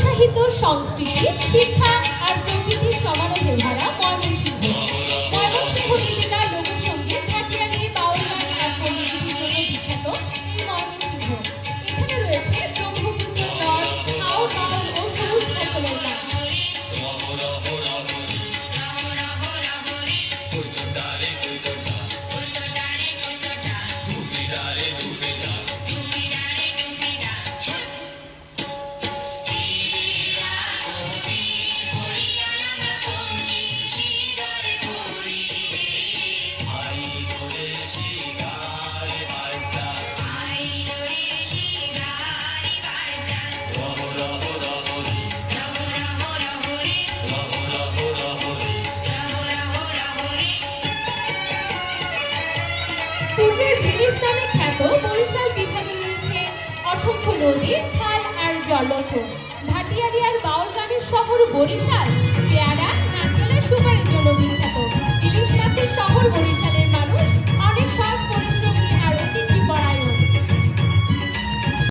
লোকসাহিত্য, সংস্কৃতি, শিক্ষা আর প্রকৃতির সমারোহে ভরা ময়মনসিংহ। ময়মনসিংহ গীতিকা, লোকসঙ্গীত, ভাটিয়ালি, বাউল গান আর পল্লীগীতির জন্য বিখ্যাত এই ময়মনসিংহ। এখানে রয়েছে ব্রহ্মপুত্র নদ, হাও বাউল ও সবুজ ফসলের গান। পূর্বের ভেনিস নামে খ্যাত বরিশাল বিভাগে রয়েছে অসংখ্য নদী, খাল আর জলধর। ভাটিয়ালি আর বাউল গানের শহর বরিশাল